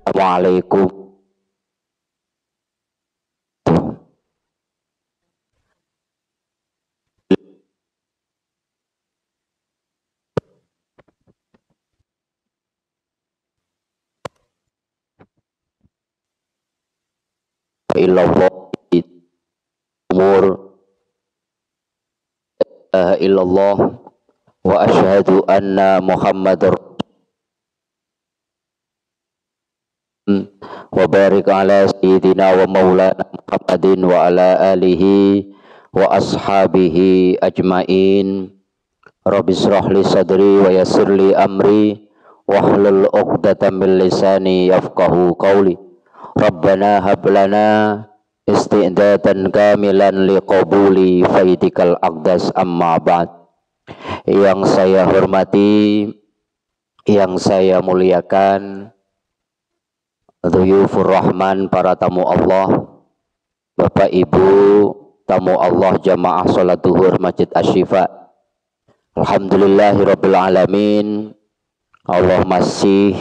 Assalamualaikum illallah wa asyhadu anna Muhammadar wa barik ala sayyidina wa maulana Muhammadin wa ala alihi wa ashabihi ajmain. Rabbi shrah li sadri wa yassir li amri wahlul 'uqdatam min lisani yafqahu qawli. Rabbana hab lana isti'dadan kamilan liqabuli faidikal aqdas amma ba'd. Yang saya hormati, yang saya muliakan, Dhuyufur Rahman, para tamu Allah, Bapak Ibu tamu Allah jamaah sholat duhur Masjid Asy-Syifa. Alhamdulillahirabbil alamin. Allah masih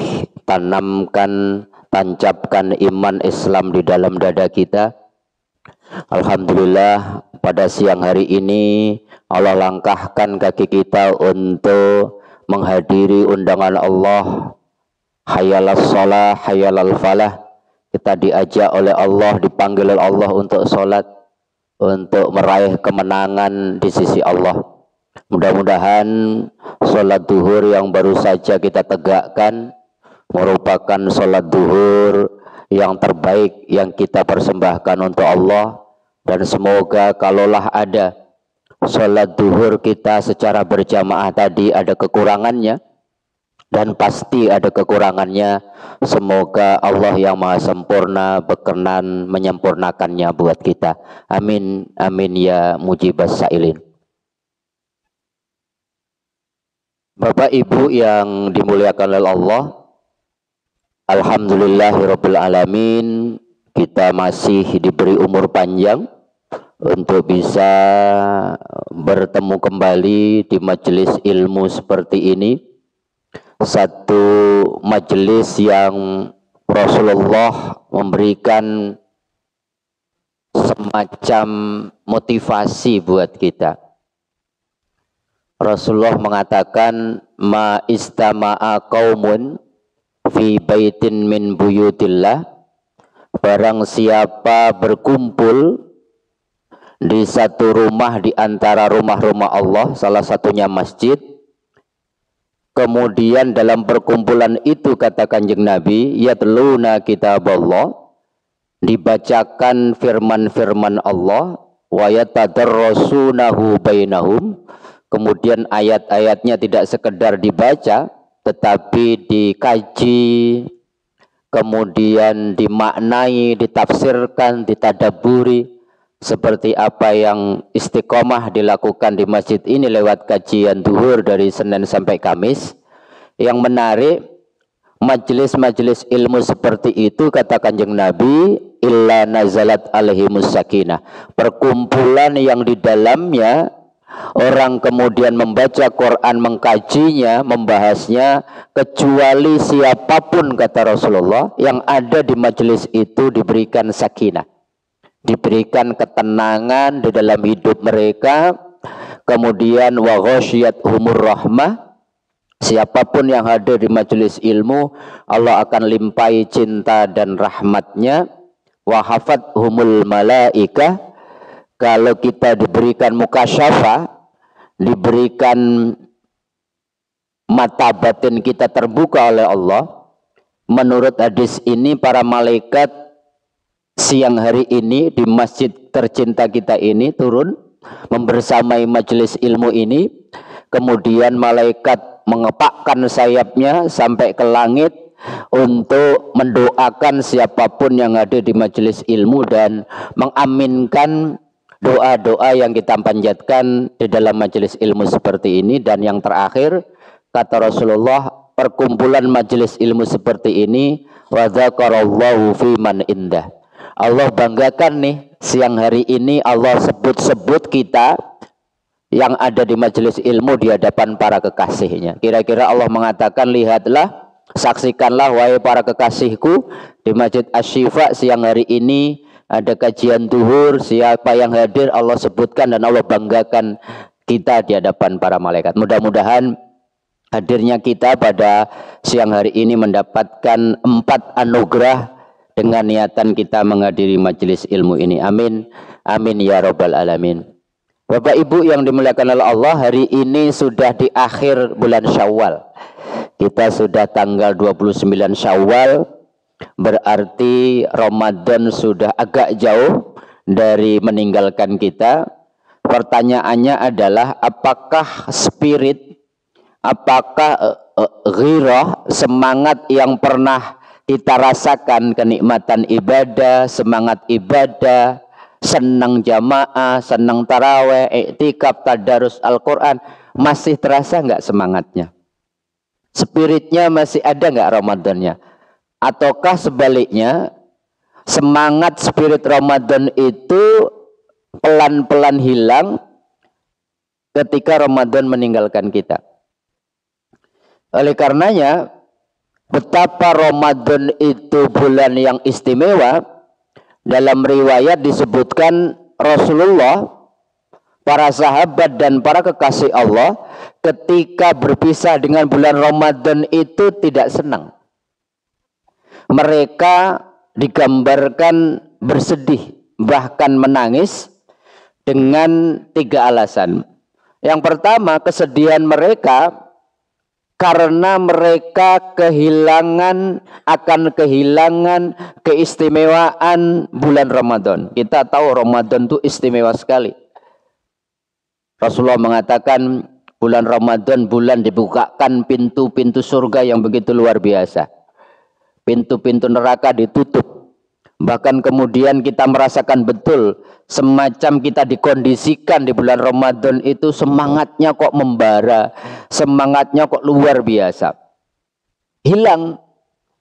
tancapkan iman Islam di dalam dada kita. Alhamdulillah, pada siang hari ini Allah langkahkan kaki kita untuk menghadiri undangan Allah. Hayalas sholah, hayalal falah. Kita diajak oleh Allah, dipanggil oleh Allah untuk sholat, untuk meraih kemenangan di sisi Allah. Mudah-mudahan sholat duhur yang baru saja kita tegakkan merupakan sholat duhur yang terbaik yang kita persembahkan untuk Allah. Dan semoga kalaulah ada sholat duhur kita secara berjamaah tadi ada kekurangannya, dan pasti ada kekurangannya, semoga Allah yang maha sempurna berkenan menyempurnakannya buat kita. Amin, amin ya mujibas sa'ilin. Bapak Ibu yang dimuliakan oleh Allah, alhamdulillahirabbil alamin, kita masih diberi umur panjang untuk bisa bertemu kembali di majelis ilmu seperti ini. Satu majelis yang Rasulullah memberikan semacam motivasi buat kita. Rasulullah mengatakan, ma istama'a qaumun fi baitin min buyutillah, barang siapa berkumpul di satu rumah di antara rumah-rumah Allah, salah satunya masjid. Kemudian dalam perkumpulan itu, kata Kanjeng Nabi, yatluna kitaballah, dibacakan firman-firman Allah, wa yatadarrasunahu bainahum, kemudian ayat-ayatnya tidak sekedar dibaca tetapi dikaji, kemudian dimaknai, ditafsirkan, ditadaburi, seperti apa yang istiqomah dilakukan di masjid ini lewat kajian duhur dari Senin sampai Kamis. Yang menarik, majelis-majelis ilmu seperti itu, kata Kanjeng Nabi, illa nazalat alaihimus sakinah, perkumpulan yang di dalamnya orang kemudian membaca Quran, mengkajinya, membahasnya, kecuali siapapun, kata Rasulullah, yang ada di majelis itu diberikan sakinah, diberikan ketenangan di dalam hidup mereka. Kemudian wa ghasyiyatuhumur rahmah, siapapun yang hadir di majelis ilmu, Allah akan limpahi cinta dan rahmatnya. Wa hafathumul malaikah, kalau kita diberikan mukasyafah, diberikan mata batin kita terbuka oleh Allah. Menurut hadis ini, para malaikat siang hari ini di masjid tercinta kita ini turun membersamai majelis ilmu ini. Kemudian malaikat mengepakkan sayapnya sampai ke langit untuk mendoakan siapapun yang ada di majelis ilmu dan mengaminkan doa-doa yang kita panjatkan di dalam majelis ilmu seperti ini. Dan yang terakhir, kata Rasulullah, perkumpulan majelis ilmu seperti ini, wa dzakarallahu fi man indah, Allah banggakan nih siang hari ini Allah sebut-sebut kita yang ada di majelis ilmu di hadapan para kekasihnya. Kira-kira Allah mengatakan, lihatlah, saksikanlah wahai para kekasihku, di Masjid Asy-Syifa siang hari ini ada kajian duhur, siapa yang hadir Allah sebutkan dan Allah banggakan kita di hadapan para malaikat. Mudah-mudahan hadirnya kita pada siang hari ini mendapatkan 4 anugerah dengan niatan kita menghadiri majelis ilmu ini. Amin. Amin ya rabbal alamin. Bapak Ibu yang dimuliakan oleh Allah, hari ini sudah di akhir bulan Syawal. Kita sudah tanggal 29 Syawal, berarti Ramadan sudah agak jauh dari meninggalkan kita. Pertanyaannya adalah, apakah spirit, apakah ghirah, semangat yang pernah kita rasakan, kenikmatan ibadah, semangat ibadah, senang jamaah, senang taraweh, iktikaf, tadarus Al-Quran, masih terasa nggak semangatnya? Spiritnya masih ada nggak Ramadannya? Ataukah sebaliknya, semangat spirit Ramadan itu pelan-pelan hilang ketika Ramadan meninggalkan kita? Oleh karenanya, betapa Ramadan itu bulan yang istimewa. Dalam riwayat disebutkan Rasulullah, para sahabat dan para kekasih Allah ketika berpisah dengan bulan Ramadan itu tidak senang. Mereka digambarkan bersedih, bahkan menangis dengan 3 alasan. Yang pertama, kesedihan mereka karena mereka akan kehilangan keistimewaan bulan Ramadan. Kita tahu Ramadan itu istimewa sekali. Rasulullah mengatakan bulan Ramadan bulan dibukakan pintu-pintu surga yang begitu luar biasa. Pintu-pintu neraka ditutup. Bahkan kemudian kita merasakan betul semacam kita dikondisikan di bulan Ramadan itu semangatnya kok membara, semangatnya kok luar biasa. Hilang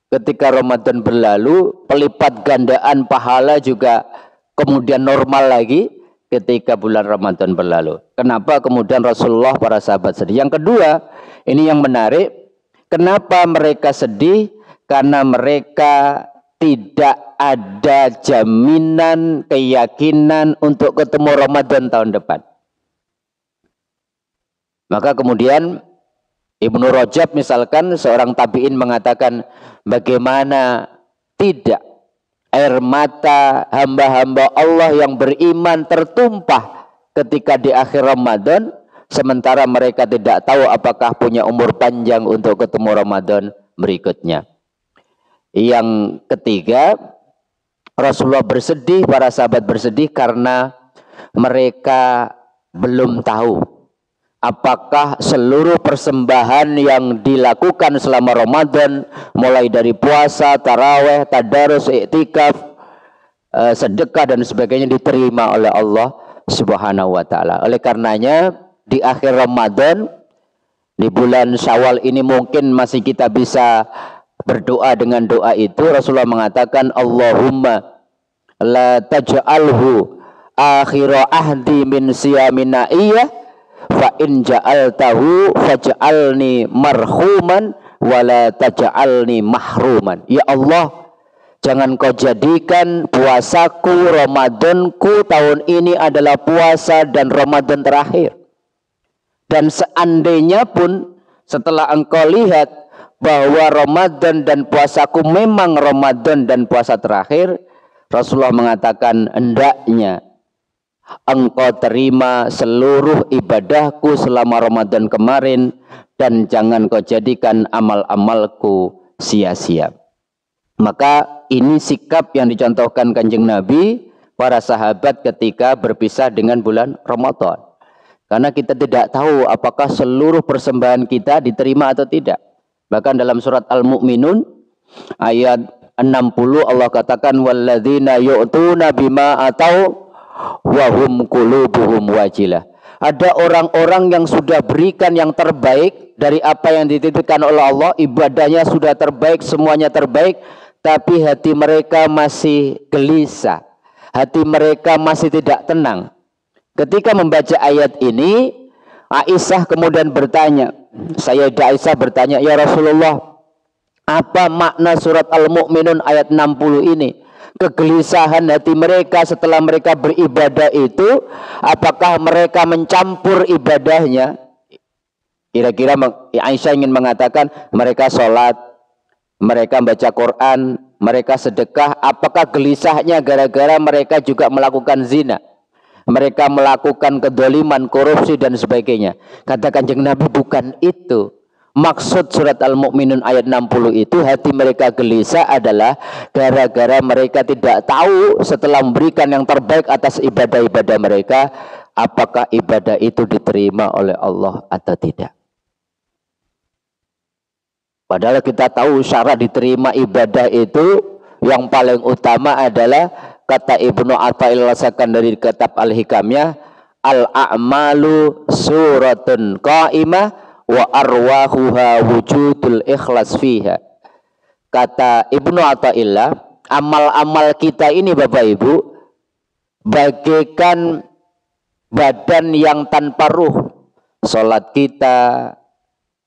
ketika Ramadan berlalu, pelipat gandaan pahala juga kemudian normal lagi ketika bulan Ramadan berlalu. Kenapa kemudian Rasulullah, para sahabat sedih? Yang kedua, ini yang menarik, kenapa mereka sedih? Karena mereka tidak ada jaminan, keyakinan untuk ketemu Ramadan tahun depan. Maka kemudian Ibnu Rajab misalkan, seorang tabi'in, mengatakan, bagaimana tidak air mata hamba-hamba Allah yang beriman tertumpah ketika di akhir Ramadan, sementara mereka tidak tahu apakah punya umur panjang untuk ketemu Ramadan berikutnya. Yang ketiga, Rasulullah bersedih, para sahabat bersedih karena mereka belum tahu apakah seluruh persembahan yang dilakukan selama Ramadan, mulai dari puasa, taraweh, tadarus, iktikaf, sedekah dan sebagainya, diterima oleh Allah Subhanahu wa taala. Oleh karenanya di akhir Ramadan, di bulan Syawal ini mungkin masih kita bisa berdoa dengan doa itu. Rasulullah mengatakan, Allahumma la taj'alhu akhira ahdi min siyamina iya fa in ja'altahu faj'alni marhuman wa la taj'alni mahruman. Ya Allah, jangan kau jadikan puasaku, Ramadanku tahun ini adalah puasa dan Ramadan terakhir. Dan seandainya pun setelah engkau lihat bahwa Ramadan dan puasaku memang Ramadan dan puasa terakhir, Rasulullah mengatakan, hendaknya engkau terima seluruh ibadahku selama Ramadan kemarin dan jangan kau jadikan amal-amalku sia-sia. Maka ini sikap yang dicontohkan Kanjeng Nabi, para sahabat ketika berpisah dengan bulan Ramadan. Karena kita tidak tahu apakah seluruh persembahan kita diterima atau tidak. Bahkan dalam surat Al-Mu'minun ayat 60 Allah katakan, walladzina yu'tuna bima atau wa hum qulubuhum wajilah. Ada orang-orang yang sudah berikan yang terbaik dari apa yang dititipkan oleh Allah, ibadahnya sudah terbaik, semuanya terbaik, tapi hati mereka masih gelisah, hati mereka masih tidak tenang. Ketika membaca ayat ini, Aisyah kemudian bertanya, Sayyidah Aisyah bertanya, ya Rasulullah, apa makna surat Al-Mu'minun ayat 60 ini? Kegelisahan hati mereka setelah mereka beribadah itu, apakah mereka mencampur ibadahnya? Kira-kira Aisyah ingin mengatakan mereka sholat, mereka baca Quran, mereka sedekah. Apakah gelisahnya gara-gara mereka juga melakukan zina, mereka melakukan kedoliman, korupsi dan sebagainya? Kata Kanjeng Nabi, bukan itu. Maksud surat Al-Mu'minun ayat 60 itu, hati mereka gelisah adalah gara-gara mereka tidak tahu setelah memberikan yang terbaik atas ibadah-ibadah mereka, apakah ibadah itu diterima oleh Allah atau tidak. Padahal kita tahu syarat diterima ibadah itu yang paling utama adalah, kata Ibnu Athaillah dari kitab Al-Hikamnya, al-a'malu suratun qa'imah wa arwahuha wujudul ikhlas fiha. Kata Ibnu Athaillah, amal-amal kita ini Bapak Ibu bagaikan badan yang tanpa ruh. Salat kita,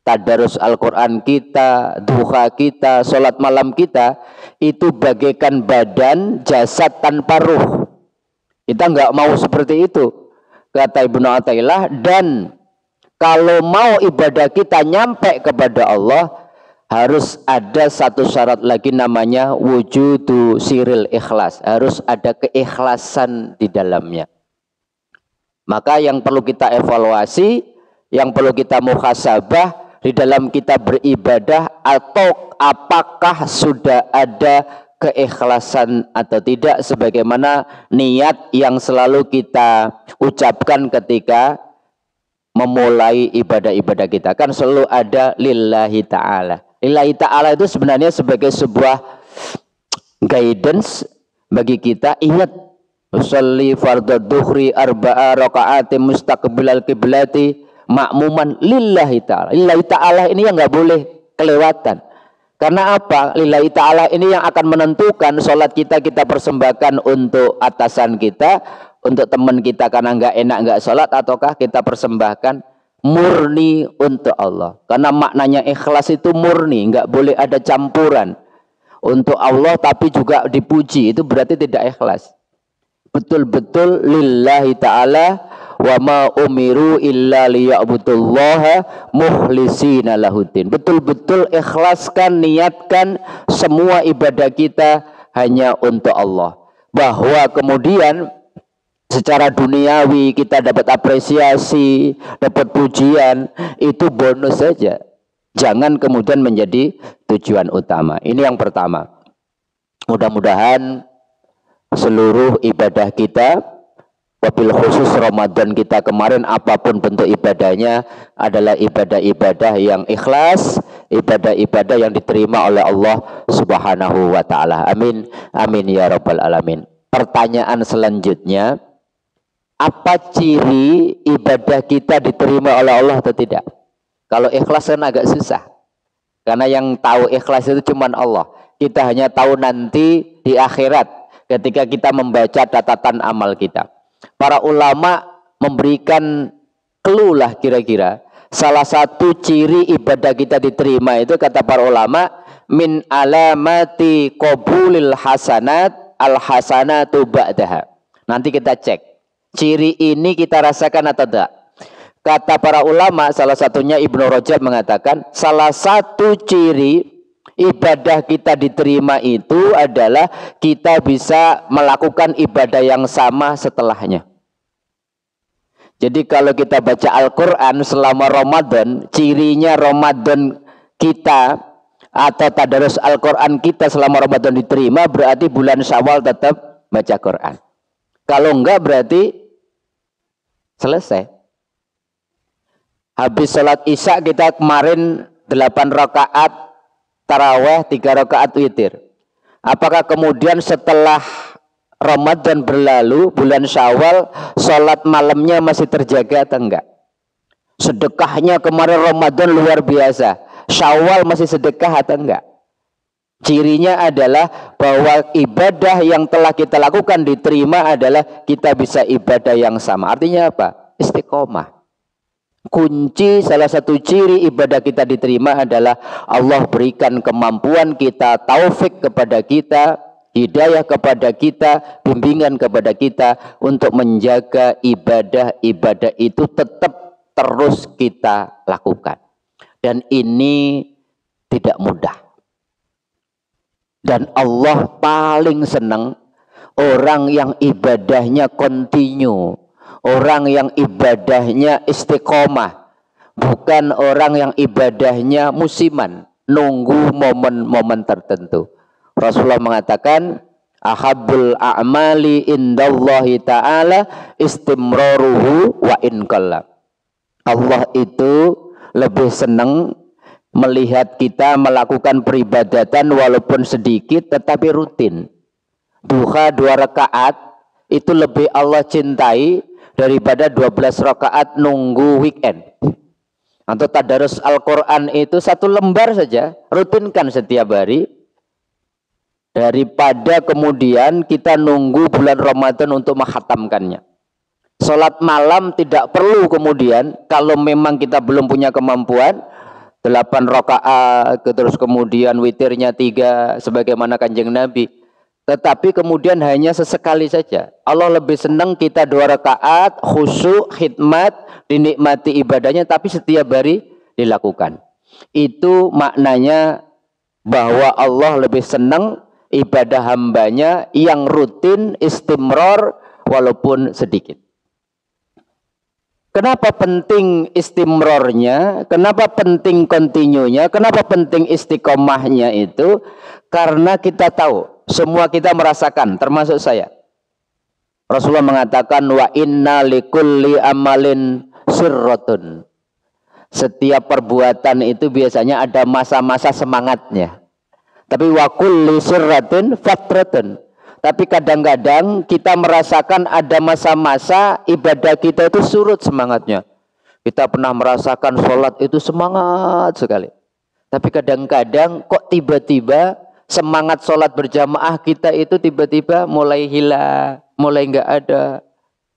tadarus Al-Quran kita, duha kita, salat malam kita, itu bagaikan badan jasad tanpa ruh. Kita nggak mau seperti itu, kata Ibnu Athaillah. Dan kalau mau ibadah kita nyampe kepada Allah, harus ada satu syarat lagi, namanya wujudu siril ikhlas. Harus ada keikhlasan di dalamnya. Maka yang perlu kita evaluasi, yang perlu kita muhasabah di dalam kita beribadah, atau apakah sudah ada keikhlasan atau tidak, sebagaimana niat yang selalu kita ucapkan ketika memulai ibadah-ibadah kita. Kan selalu ada lillahi ta'ala. Lillahi ta'ala itu sebenarnya sebagai sebuah guidance bagi kita. Ingat, usolli fardhu dhuhri arba'a raka'atin mustaqbilal qiblati makmuman lillahi ta'ala. Lillahi ta'ala ini yang nggak boleh kelewatan. Karena apa? Lillahi ta'ala ini yang akan menentukan sholat kita persembahkan untuk atasan kita, untuk teman kita karena nggak enak nggak sholat, ataukah kita persembahkan murni untuk Allah. Karena maknanya ikhlas itu murni, nggak boleh ada campuran. Untuk Allah tapi juga dipuji, itu berarti tidak ikhlas. Betul-betul lillahi ta'ala, wa ma umiru illa liya'budullaha mukhlisina lahuddin. Betul-betul ikhlaskan, niatkan semua ibadah kita hanya untuk Allah. Bahwa kemudian secara duniawi kita dapat apresiasi, dapat pujian, itu bonus saja. Jangan kemudian menjadi tujuan utama. Ini yang pertama. Mudah-mudahan seluruh ibadah kita, wabil khusus Ramadan kita kemarin, apapun bentuk ibadahnya, adalah ibadah-ibadah yang ikhlas, ibadah-ibadah yang diterima oleh Allah Subhanahu wa ta'ala. Amin. Amin ya rabbal alamin. Pertanyaan selanjutnya, apa ciri ibadah kita diterima oleh Allah atau tidak? Kalau ikhlas kan agak susah. Karena yang tahu ikhlas itu cuma Allah. Kita hanya tahu nanti di akhirat ketika kita membaca catatan amal kita. Para ulama memberikan clue lah kira-kira. Salah satu ciri ibadah kita diterima itu, kata para ulama, min alamati qabulil hasanat al hasanatu ba'daha. Nanti kita cek. Ciri ini kita rasakan atau tidak? Kata para ulama, salah satunya Ibnu Rajab mengatakan, salah satu ciri ibadah kita diterima itu adalah kita bisa melakukan ibadah yang sama setelahnya. Jadi kalau kita baca Al-Quran selama Ramadan, cirinya Ramadan kita atau tadarus Al-Quran kita selama Ramadan diterima, berarti bulan Syawal tetap baca Quran. Kalau enggak berarti selesai. Habis sholat isya kita kemarin 8 rakaat taraweh, 3 rakaat witir. Apakah kemudian setelah Ramadan berlalu, bulan Syawal, sholat malamnya masih terjaga atau enggak? Sedekahnya kemarin Ramadan luar biasa, Syawal masih sedekah atau enggak? Cirinya adalah bahwa ibadah yang telah kita lakukan diterima adalah kita bisa ibadah yang sama. Artinya apa? Istiqomah. Kunci salah satu ciri ibadah kita diterima adalah Allah berikan kemampuan kita, taufik kepada kita, hidayah kepada kita, bimbingan kepada kita untuk menjaga ibadah-ibadah itu tetap terus kita lakukan. Dan ini tidak mudah. Dan Allah paling senang orang yang ibadahnya kontinu, orang yang ibadahnya istiqomah, bukan orang yang ibadahnya musiman, nunggu momen-momen tertentu. Rasulullah mengatakan, ahabbul a'mali indallahi ta'ala istimraruhu wa in qalla. Allah itu lebih senang melihat kita melakukan peribadatan walaupun sedikit tetapi rutin. Duha 2 rakaat itu lebih Allah cintai daripada 12 rakaat nunggu weekend. Atau tadarus Al-Quran itu 1 lembar saja, rutinkan setiap hari, daripada kemudian kita nunggu bulan Ramadan untuk menghatamkannya. Sholat malam tidak perlu kemudian, kalau memang kita belum punya kemampuan, 8 rakaat, terus kemudian witirnya 3 sebagaimana Kanjeng Nabi. Tetapi kemudian hanya sesekali saja. Allah lebih senang kita 2 rakaat, khusyuk, khidmat, dinikmati ibadahnya, tapi setiap hari dilakukan. Itu maknanya bahwa Allah lebih senang ibadah hambanya yang rutin, istimror, walaupun sedikit. Kenapa penting istimrornya? Kenapa penting kontinunya? Kenapa penting istiqomahnya itu? Karena kita tahu, semua kita merasakan, termasuk saya. Rasulullah mengatakan, wa inna likulli amalin sirrotun. Setiap perbuatan itu biasanya ada masa-masa semangatnya. Tapi wa kulli sirratin fatratun. Tapi kadang-kadang kita merasakan ada masa-masa ibadah kita itu surut semangatnya. Kita pernah merasakan sholat itu semangat sekali. Tapi kadang-kadang kok tiba-tiba semangat sholat berjamaah kita itu tiba-tiba mulai hilang, mulai enggak ada.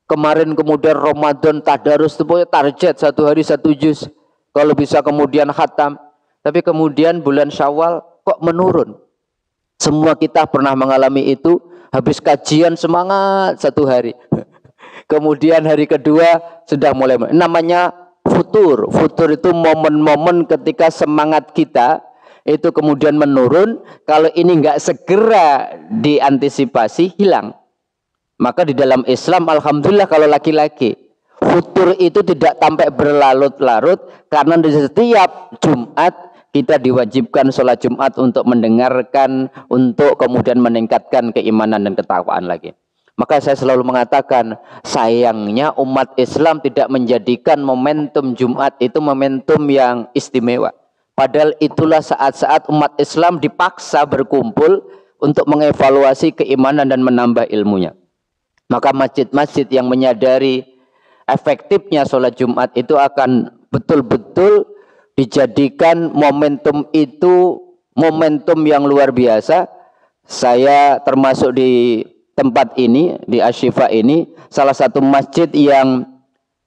Kemarin kemudian Ramadan tadarus itu punya target 1 hari 1 juz. Kalau bisa kemudian khatam. Tapi kemudian bulan Syawal kok menurun. Semua kita pernah mengalami itu. Habis kajian semangat 1 hari. Kemudian hari kedua sudah mulai. Namanya futur. Futur itu momen-momen ketika semangat kita itu kemudian menurun. Kalau ini enggak segera diantisipasi, hilang. Maka di dalam Islam, alhamdulillah kalau laki-laki, futur itu tidak sampai berlarut-larut. Karena di setiap Jumat kita diwajibkan sholat Jumat untuk mendengarkan, untuk kemudian meningkatkan keimanan dan ketakwaan lagi. Maka saya selalu mengatakan, sayangnya umat Islam tidak menjadikan momentum Jumat itu momentum yang istimewa. Padahal itulah saat-saat umat Islam dipaksa berkumpul untuk mengevaluasi keimanan dan menambah ilmunya. Maka masjid-masjid yang menyadari efektifnya sholat Jumat itu akan betul-betul dijadikan momentum itu momentum yang luar biasa. Saya termasuk di tempat ini, di Asy-Syifa ini, salah satu masjid yang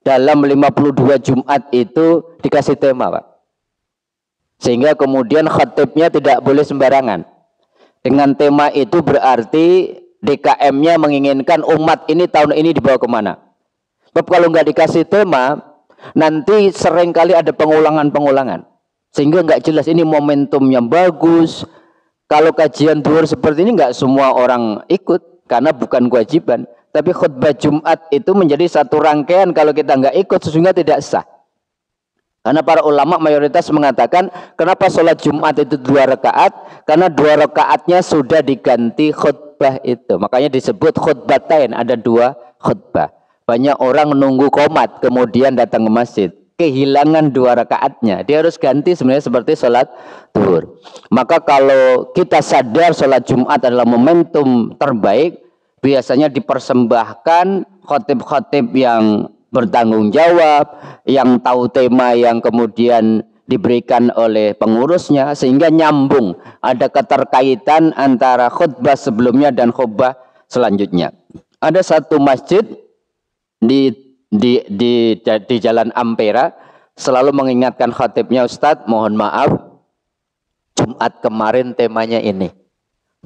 dalam 52 Jumat itu dikasih tema, Pak. Sehingga kemudian khatibnya tidak boleh sembarangan. Dengan tema itu berarti DKM-nya menginginkan umat ini tahun ini dibawa kemana. Sebab kalau nggak dikasih tema, nanti seringkali ada pengulangan-pengulangan. Sehingga nggak jelas ini momentum yang bagus. Kalau kajian duhur seperti ini nggak semua orang ikut karena bukan kewajiban. Tapi khutbah Jumat itu menjadi satu rangkaian, kalau kita nggak ikut sesungguhnya tidak sah. Karena para ulama mayoritas mengatakan kenapa sholat Jumat itu 2 rakaat? Karena 2 rakaatnya sudah diganti khutbah itu. Makanya disebut khutbatain, ada 2 khutbah. Banyak orang nunggu qomat kemudian datang ke masjid, kehilangan 2 rakaatnya. Dia harus ganti sebenarnya seperti sholat duhur. Maka kalau kita sadar sholat Jumat adalah momentum terbaik, biasanya dipersembahkan khotib-khotib yang bertanggung jawab, yang tahu tema yang kemudian diberikan oleh pengurusnya sehingga nyambung, ada keterkaitan antara khutbah sebelumnya dan khutbah selanjutnya. Ada satu masjid di Jalan Ampera selalu mengingatkan khatibnya, Ustadz mohon maaf Jumat kemarin temanya ini,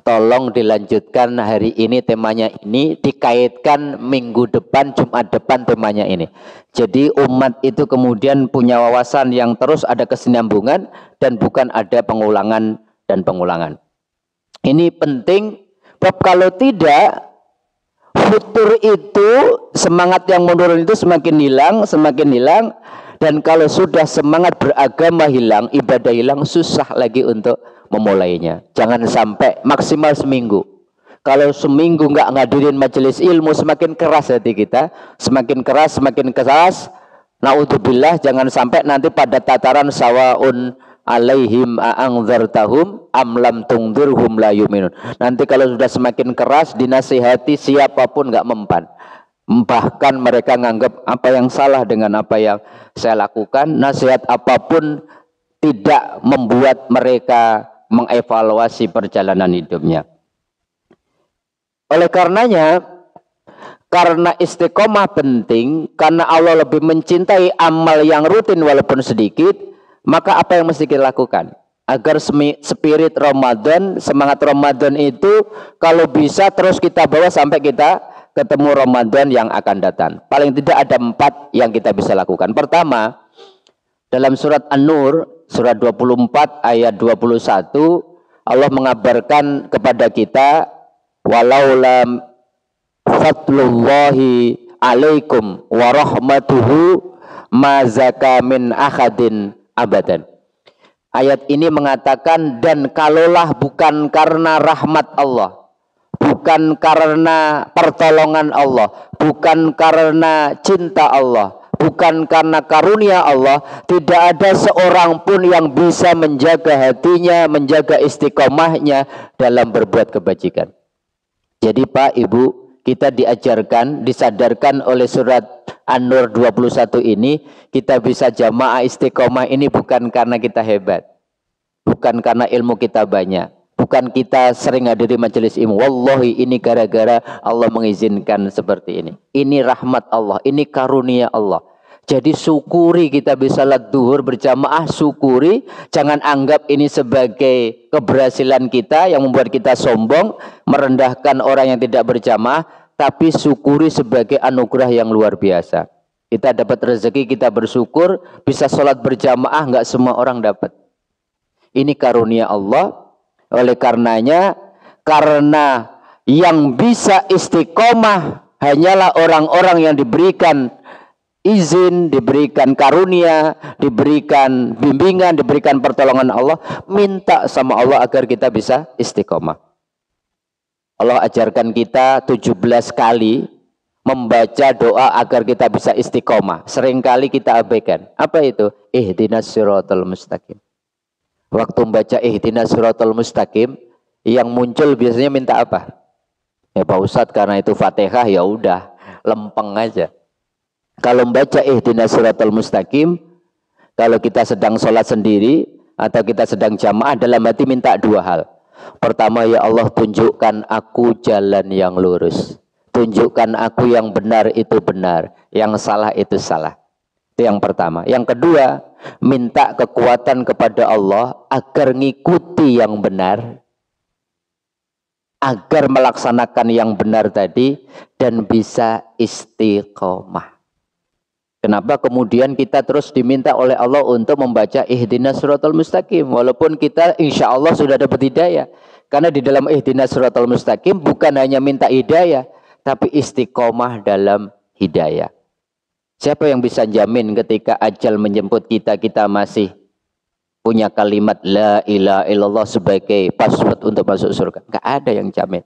tolong dilanjutkan hari ini temanya ini, dikaitkan minggu depan Jumat depan temanya ini. Jadi umat itu kemudian punya wawasan yang terus ada kesinambungan dan bukan ada pengulangan dan pengulangan. Ini penting, sebab kalau tidak futur itu, semangat yang menurun itu semakin hilang, dan kalau sudah semangat beragama hilang, ibadah hilang, susah lagi untuk memulainya. Jangan sampai maksimal seminggu. Kalau seminggu nggak ngadirin majelis ilmu, semakin keras hati kita, semakin keras. Naudzubillah, jangan sampai nanti pada tataran sawaun alaihim a'angzartahum am lam tungdirhum la yu'minun. Nanti kalau sudah semakin keras dinasihati siapapun nggak mempan. Bahkan mereka nganggap apa yang salah dengan apa yang saya lakukan, nasihat apapun tidak membuat mereka mengevaluasi perjalanan hidupnya. Oleh karenanya, karena istiqomah penting, karena Allah lebih mencintai amal yang rutin walaupun sedikit, maka apa yang mesti kita lakukan? Agar spirit Ramadan, semangat Ramadan itu kalau bisa terus kita bawa sampai kita ketemu Ramadan yang akan datang. Paling tidak ada 4 yang kita bisa lakukan. Pertama, dalam surat An-Nur, surat 24 ayat 21, Allah mengabarkan kepada kita, walaula fadlullahi alaikum wa rahmatuhu ma zaka min ahadin abadan. Ayat ini mengatakan, dan kalaulah bukan karena rahmat Allah, bukan karena pertolongan Allah, bukan karena cinta Allah, bukan karena karunia Allah, tidak ada seorang pun yang bisa menjaga hatinya, menjaga istiqomahnya dalam berbuat kebajikan. Jadi Pak, Ibu, kita diajarkan, disadarkan oleh surat An-Nur 21 ini, kita bisa jamaah istiqomah ini bukan karena kita hebat, bukan karena ilmu kita banyak, bukan kita sering hadiri majelis ilmu. Wallahi ini gara-gara Allah mengizinkan seperti ini. Ini rahmat Allah, ini karunia Allah. Jadi syukuri kita bisa salat duhur berjamaah, syukuri. Jangan anggap ini sebagai keberhasilan kita yang membuat kita sombong, merendahkan orang yang tidak berjamaah, tapi syukuri sebagai anugerah yang luar biasa. Kita dapat rezeki, kita bersyukur, bisa sholat berjamaah, nggak semua orang dapat. Ini karunia Allah. Oleh karenanya, karena yang bisa istiqomah hanyalah orang-orang yang diberikan izin, diberikan karunia, diberikan bimbingan, diberikan pertolongan Allah, minta sama Allah agar kita bisa istiqomah. Allah ajarkan kita 17 kali membaca doa agar kita bisa istiqomah. Seringkali kita abaikan. Apa itu? Ihdinas siratal mustaqim. Waktu membaca ihdinas siratal mustaqim, yang muncul biasanya minta apa? Ya Pak Ustadz, karena itu Fatihah, ya udah lempeng aja. Kalau membaca ihdinas siratal mustaqim, kalau kita sedang sholat sendiri atau kita sedang jamaah, dalam hati minta 2 hal. Pertama, ya Allah, tunjukkan aku jalan yang lurus, tunjukkan aku yang benar itu benar, yang salah itu salah. Itu yang pertama. Yang kedua, minta kekuatan kepada Allah agar ngikuti yang benar, agar melaksanakan yang benar tadi dan bisa istiqomah. Kenapa kemudian kita terus diminta oleh Allah untuk membaca ihdinas siratal mustaqim, walaupun kita insya Allah sudah dapat hidayah. Karena di dalam ihdinas siratal mustaqim bukan hanya minta hidayah, tapi istiqomah dalam hidayah. Siapa yang bisa jamin ketika ajal menjemput kita, kita masih punya kalimat la ilaha illallah sebagai password untuk masuk surga? Enggak ada yang jamin.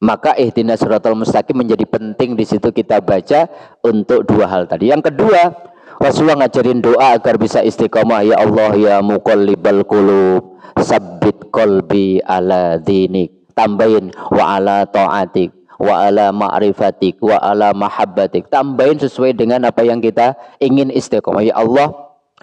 Maka ihdinas siratal mustaqim menjadi penting di situ kita baca untuk 2 hal tadi. Yang kedua, Rasulullah ngajarin doa agar bisa istiqomah. Ya Allah ya muqallibal qulub, sabbit qalbi ala dinik. Tambahin wa ala ta'atik, wa ala ma'rifatik, wa ala mahabbatik. Tambahin sesuai dengan apa yang kita ingin istiqomah. Ya Allah,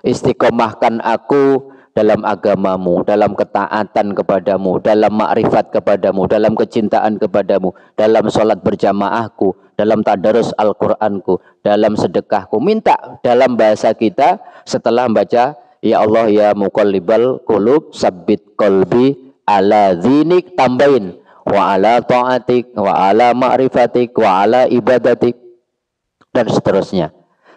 Istiqomahkan aku dalam agamamu, dalam ketaatan kepadamu, dalam makrifat kepadamu, dalam kecintaan kepadamu, dalam sholat berjamaahku, dalam tadarus Al-Qur'anku, dalam sedekahku. Minta dalam bahasa kita setelah membaca ya Allah ya muqallibal qulub sabbit qalbi ala dzinik, tambahin wa ala ta'atik wa ala ma'rifatik wa ala ibadatik dan seterusnya.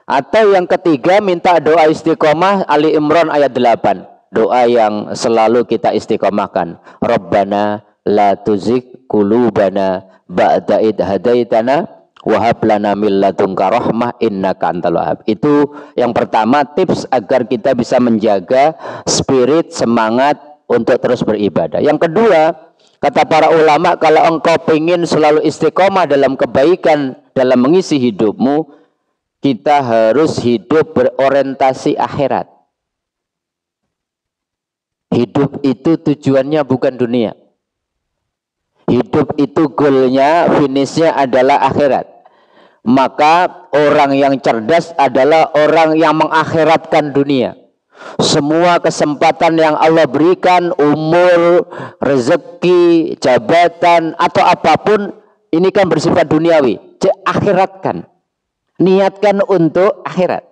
Atau yang ketiga, minta doa istiqomah Ali Imran ayat 8. Doa yang selalu kita istiqomahkan. Rabbana la tuzigh qulubana ba'da id hadaitana wa hab lana min ladunka rahmah innaka antal wahhab. Itu yang pertama, tips agar kita bisa menjaga spirit, semangat untuk terus beribadah. Yang kedua, kata para ulama, kalau engkau ingin selalu istiqomah dalam kebaikan dalam mengisi hidupmu, kita harus hidup berorientasi akhirat. Hidup itu tujuannya bukan dunia. Hidup itu goalnya, finishnya adalah akhirat. Maka orang yang cerdas adalah orang yang mengakhiratkan dunia. Semua kesempatan yang Allah berikan, umur, rezeki, jabatan, atau apapun, ini kan bersifat duniawi. Akhiratkan. Niatkan untuk akhirat.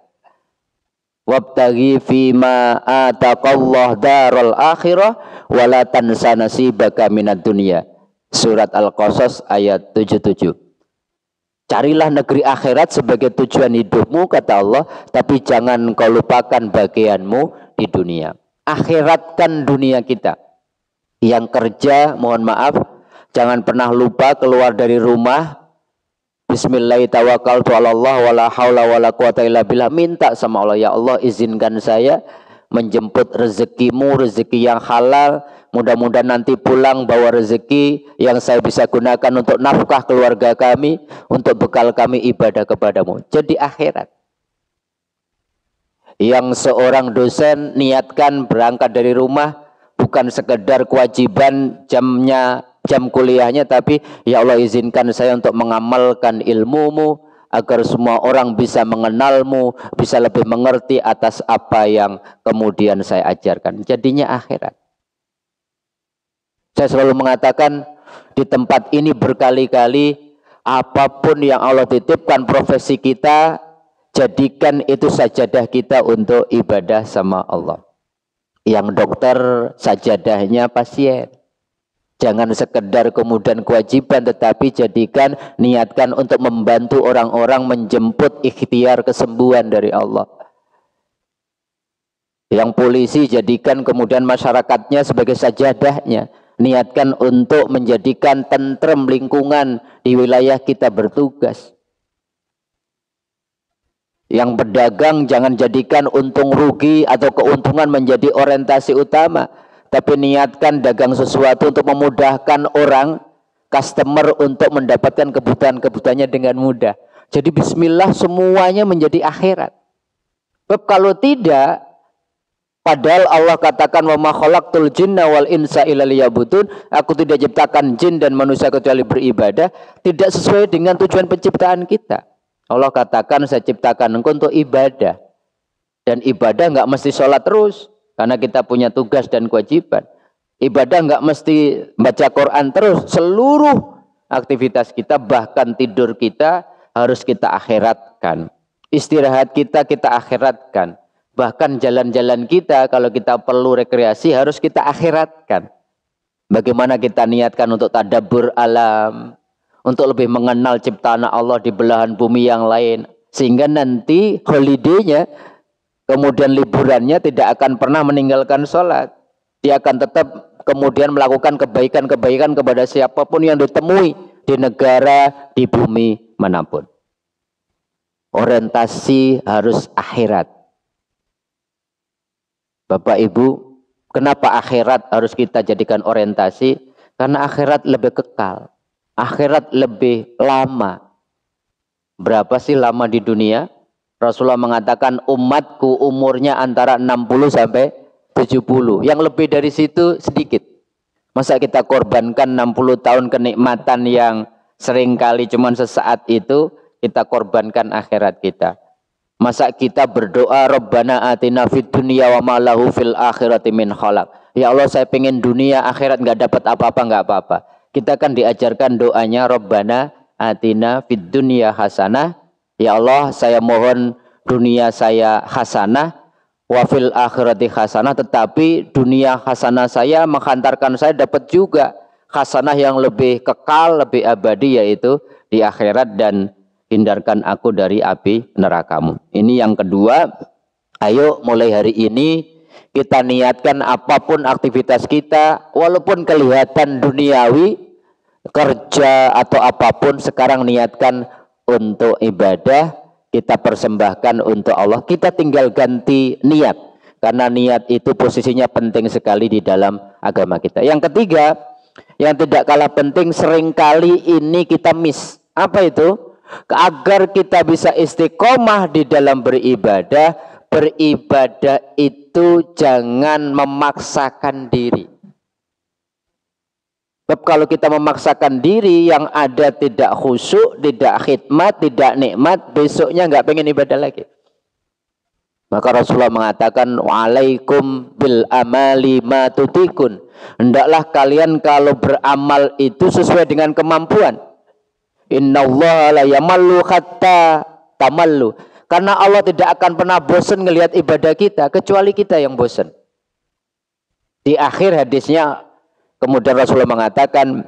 Wabtaghi fima ataqallah darul akhirah wala tansa nasibaka minad dunya. Surat Al-Qasas ayat 77. Carilah negeri akhirat sebagai tujuan hidupmu, kata Allah, tapi jangan kau lupakan bagianmu di dunia. Akhiratkan dunia kita. Yang kerja, mohon maaf, jangan pernah lupa keluar dari rumah. Bismillahirrahmanirrahim wala haula wala quwata illa billah. Minta sama Allah, ya Allah izinkan saya menjemput rezekimu, rezeki yang halal. Mudah-mudahan nanti pulang bawa rezeki yang saya bisa gunakan untuk nafkah keluarga kami, untuk bekal kami ibadah kepadamu. Jadi akhirat. Yang seorang dosen niatkan berangkat dari rumah bukan sekedar kewajiban jam kuliahnya, tapi ya Allah izinkan saya untuk mengamalkan ilmumu agar semua orang bisa mengenalmu, bisa lebih mengerti atas apa yang kemudian saya ajarkan. Jadinya akhirat. Saya selalu mengatakan di tempat ini berkali-kali, apapun yang Allah titipkan profesi kita, jadikan itu sajadah kita untuk ibadah sama Allah. Yang dokter sajadahnya pasien. Jangan sekedar kemudian kewajiban, tetapi jadikan, niatkan untuk membantu orang-orang menjemput ikhtiar kesembuhan dari Allah. Yang polisi jadikan kemudian masyarakatnya sebagai sajadahnya. Niatkan untuk menjadikan tentrem lingkungan di wilayah kita bertugas. Yang pedagang jangan jadikan untung rugi atau keuntungan menjadi orientasi utama, tapi niatkan dagang sesuatu untuk memudahkan orang, customer untuk mendapatkan kebutuhan-kebutuhannya dengan mudah. Jadi bismillah semuanya menjadi akhirat. Sebab kalau tidak, padahal Allah katakan wa ma khalaqtul jinna wal insa illa liya'budun, aku tidak ciptakan jin dan manusia kecuali beribadah, tidak sesuai dengan tujuan penciptaan kita. Allah katakan saya ciptakan engkau untuk ibadah. Dan ibadah enggak mesti sholat terus, karena kita punya tugas dan kewajiban. Ibadah enggak mesti baca Quran terus, seluruh aktivitas kita, bahkan tidur kita harus kita akhiratkan. Istirahat kita akhiratkan. Bahkan jalan-jalan kita, kalau kita perlu rekreasi, harus kita akhiratkan. Bagaimana kita niatkan untuk tadabbur alam, untuk lebih mengenal ciptaan Allah di belahan bumi yang lain, sehingga nanti holiday-nya, kemudian liburannya tidak akan pernah meninggalkan sholat. Dia akan tetap kemudian melakukan kebaikan-kebaikan kepada siapapun yang ditemui di negara, di bumi manapun. Orientasi harus akhirat. Bapak Ibu, kenapa akhirat harus kita jadikan orientasi? Karena akhirat lebih kekal. Akhirat lebih lama. Berapa sih lama di dunia? Rasulullah mengatakan umatku umurnya antara 60 sampai 70. Yang lebih dari situ sedikit. Masa kita korbankan 60 tahun kenikmatan yang seringkali cuma sesaat itu, kita korbankan akhirat kita. Masa kita berdoa Rabbana atina fid dunya wa ma lahu fil akhirati min khalaq. Ya Allah, saya pengen dunia akhirat nggak dapat apa-apa, nggak apa-apa. Kita kan diajarkan doanya Rabbana atina fid dunya hasanah. Ya Allah, saya mohon dunia saya hasanah, wa fil akhirati hasanah, tetapi dunia hasanah saya menghantarkan saya dapat juga hasanah yang lebih kekal, lebih abadi, yaitu di akhirat, dan hindarkan aku dari api nerakamu. Ini yang kedua. Ayo mulai hari ini kita niatkan apapun aktivitas kita, walaupun kelihatan duniawi, kerja atau apapun, sekarang niatkan untuk ibadah, kita persembahkan untuk Allah. Kita tinggal ganti niat, karena niat itu posisinya penting sekali di dalam agama kita. Yang ketiga, yang tidak kalah penting, seringkali ini kita miss. Apa itu? Agar kita bisa istiqomah di dalam beribadah, beribadah itu jangan memaksakan diri. Sebab kalau kita memaksakan diri, yang ada tidak khusyuk, tidak khidmat, tidak nikmat, besoknya nggak pengen ibadah lagi. Maka Rasulullah mengatakan, wa'alaikum bil amali ma tutikun. Hendaklah kalian kalau beramal itu sesuai dengan kemampuan. Innallaha la yamallu hatta tamallu. Karena Allah tidak akan pernah bosan ngelihat ibadah kita, kecuali kita yang bosan. Di akhir hadisnya kemudian Rasulullah mengatakan,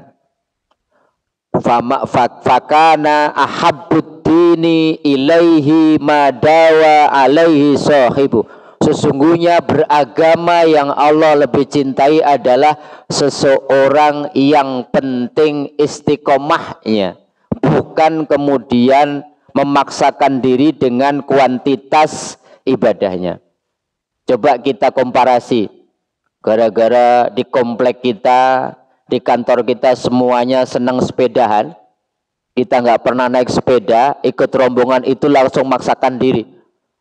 fakana ahabbud dini ilaihi madawa alaihi sahibu. Sesungguhnya beragama yang Allah lebih cintai adalah seseorang yang penting istiqomahnya, bukan kemudian memaksakan diri dengan kuantitas ibadahnya. Coba kita komparasi, gara-gara di komplek kita, di kantor kita semuanya senang sepedahan, kita nggak pernah naik sepeda, ikut rombongan itu langsung maksakan diri,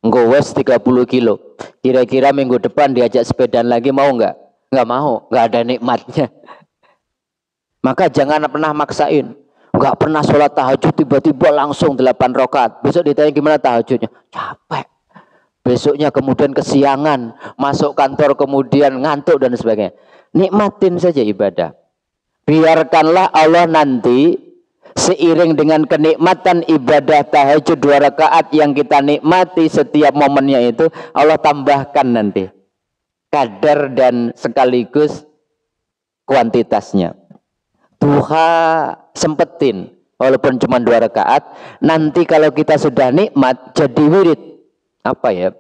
ngowes 30 kilo. Kira-kira minggu depan diajak sepedaan lagi mau nggak? Nggak mau, nggak ada nikmatnya. Maka jangan pernah maksain. Nggak pernah sholat tahajud tiba-tiba langsung 8 rakaat. Besok ditanya gimana tahajudnya? Capek. Besoknya kemudian kesiangan, masuk kantor kemudian ngantuk dan sebagainya. Nikmatin saja ibadah. Biarkanlah Allah nanti seiring dengan kenikmatan ibadah tahajud 2 rakaat yang kita nikmati setiap momennya itu, Allah tambahkan nanti kadar dan sekaligus kuantitasnya. Duha sempetin walaupun cuma 2 rakaat. Nanti kalau kita sudah nikmat jadi wirid. Apa ya?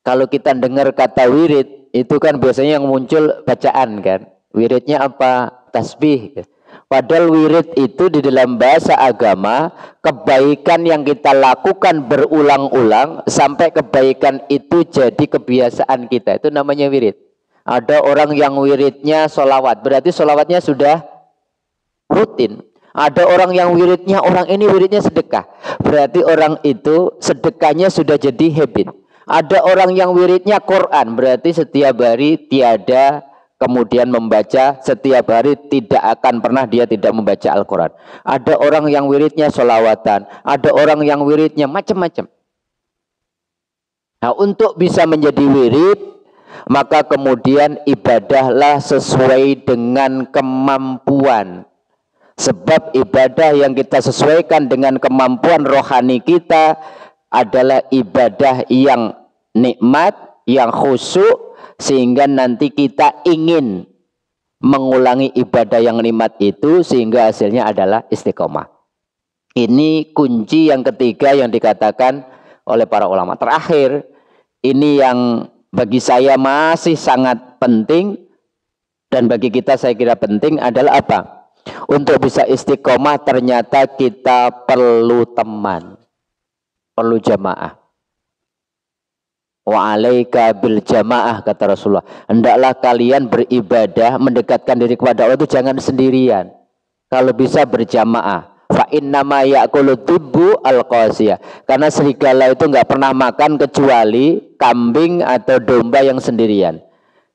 Kalau kita dengar kata wirid itu kan biasanya yang muncul bacaan kan. Wiridnya apa? Tasbih. Padahal wirid itu di dalam bahasa agama kebaikan yang kita lakukan berulang-ulang sampai kebaikan itu jadi kebiasaan kita. Itu namanya wirid. Ada orang yang wiridnya sholawat, berarti sholawatnya sudah rutin. Ada orang yang wiridnya, orang ini wiridnya sedekah, berarti orang itu sedekahnya sudah jadi habit. Ada orang yang wiridnya Quran, berarti setiap hari tiada kemudian membaca, setiap hari tidak akan pernah dia tidak membaca Al-Quran. Ada orang yang wiridnya sholawatan, ada orang yang wiridnya macam-macam. Nah, untuk bisa menjadi wirid, maka kemudian ibadahlah sesuai dengan kemampuan. Sebab ibadah yang kita sesuaikan dengan kemampuan rohani kita adalah ibadah yang nikmat, yang khusyuk, sehingga nanti kita ingin mengulangi ibadah yang nikmat itu sehingga hasilnya adalah istiqomah. Ini kunci yang ketiga yang dikatakan oleh para ulama. Terakhir, ini yang bagi saya masih sangat penting dan bagi kita saya kira penting adalah apa? Untuk bisa istiqomah ternyata kita perlu teman, perlu jamaah. Wa alaika bil jamaah, kata Rasulullah. Hendaklah kalian beribadah, mendekatkan diri kepada Allah itu jangan sendirian. Kalau bisa berjamaah. Fa innama ya'kulu dhibbu al-qasiyah. Karena serigala itu enggak pernah makan kecuali kambing atau domba yang sendirian.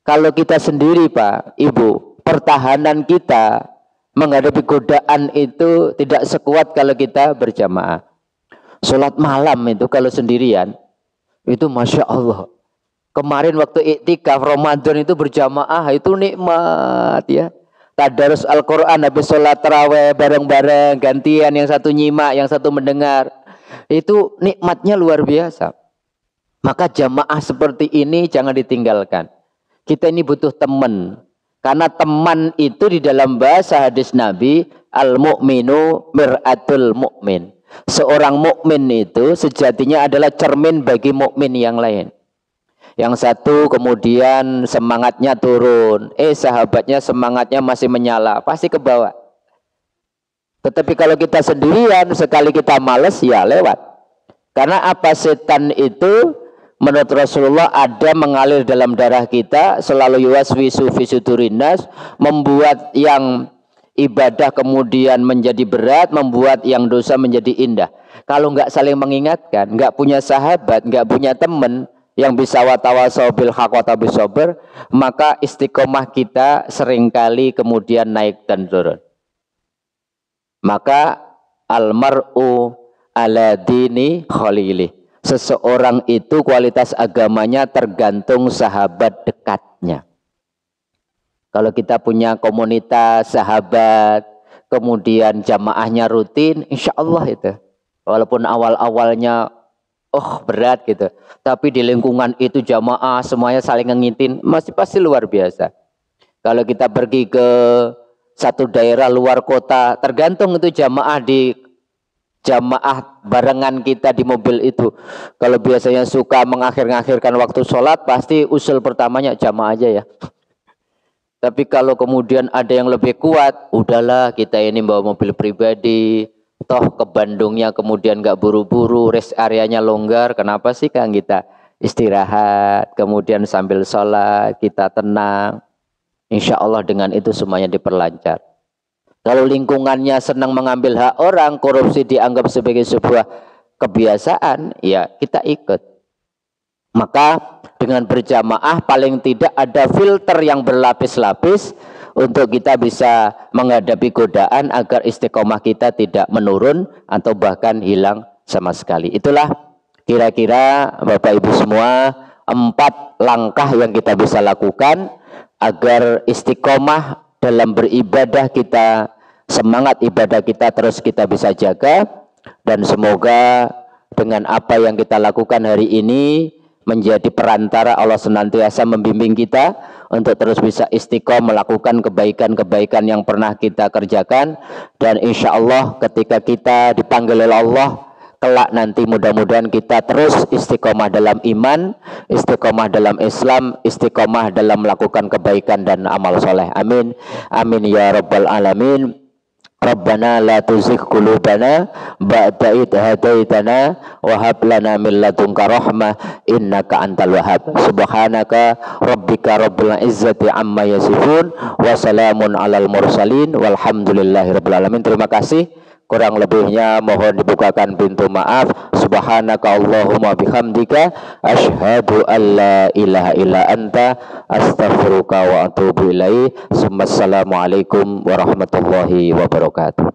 Kalau kita sendiri, Pak, Ibu, pertahanan kita menghadapi godaan itu tidak sekuat kalau kita berjamaah. Sholat malam itu kalau sendirian itu Masya Allah. Kemarin waktu iktikaf Ramadan itu berjamaah itu nikmat ya. Tadarus Al-Quran habis sholat taraweh bareng-bareng, gantian, yang satu nyimak, yang satu mendengar. Itu nikmatnya luar biasa. Maka jamaah seperti ini jangan ditinggalkan. Kita ini butuh teman. Karena teman itu di dalam bahasa hadis Nabi, al-mu'minu mir'atul mu'min. Seorang mukmin itu sejatinya adalah cermin bagi mukmin yang lain. Yang satu kemudian semangatnya turun, sahabatnya semangatnya masih menyala, pasti ke bawah. Tetapi kalau kita sendirian, sekali kita males, ya lewat. Karena apa? Setan itu menurut Rasulullah ada mengalir dalam darah kita, selalu yuwaswisu fi sudurinnas, membuat yang ibadah kemudian menjadi berat, membuat yang dosa menjadi indah. Kalau nggak saling mengingatkan, nggak punya sahabat, nggak punya teman yang bisa watawasau bil haq watabis sabr, maka istiqomah kita seringkali kemudian naik dan turun. Maka almar'u ala dini khalili. Seseorang itu kualitas agamanya tergantung sahabat dekatnya. Kalau kita punya komunitas sahabat, kemudian jamaahnya rutin, insya Allah itu. Walaupun awal-awalnya berat gitu, tapi di lingkungan itu jamaah semuanya saling ngintin, masih pasti luar biasa. Kalau kita pergi ke satu daerah luar kota, tergantung itu jamaah barengan kita di mobil itu. Kalau biasanya suka mengakhir-akhirkan waktu sholat, pasti usul pertamanya jamaah aja ya. Tapi kalau kemudian ada yang lebih kuat, udahlah kita ini bawa mobil pribadi, toh ke Bandungnya kemudian nggak buru-buru, rest areanya longgar, kenapa sih kan kita istirahat, kemudian sambil sholat kita tenang, insya Allah dengan itu semuanya diperlancar. Kalau lingkungannya senang mengambil hak orang, korupsi dianggap sebagai sebuah kebiasaan, ya kita ikut. Maka dengan berjamaah paling tidak ada filter yang berlapis-lapis untuk kita bisa menghadapi godaan agar istiqomah kita tidak menurun atau bahkan hilang sama sekali. Itulah kira-kira Bapak Ibu semua 4 langkah yang kita bisa lakukan agar istiqomah dalam beribadah kita, semangat ibadah kita terus kita bisa jaga. Dan semoga dengan apa yang kita lakukan hari ini menjadi perantara Allah senantiasa membimbing kita untuk terus bisa istiqomah melakukan kebaikan-kebaikan yang pernah kita kerjakan. Dan insya Allah ketika kita dipanggil oleh Allah kelak nanti mudah-mudahan kita terus istiqomah dalam iman, istiqomah dalam Islam, istiqomah dalam melakukan kebaikan dan amal soleh. Amin. Amin ya rabbal alamin. Rabbana la tuzigh qulubana ba'da idh hadaitana wa hab lana min ladunka rahmah innaka antal wahhab. Subhanaka rabbika rabbil izzati amma yasifun wa salamun alal mursalin walhamdulillahi rabbil alamin. Terima kasih. Kurang lebihnya mohon dibukakan pintu maaf. Subhanaka Allahumma bihamdika asyhadu an la ilaha illa anta astaghfiruka wa atubu ilaih. Assalamualaikum warahmatullahi wabarakatuh.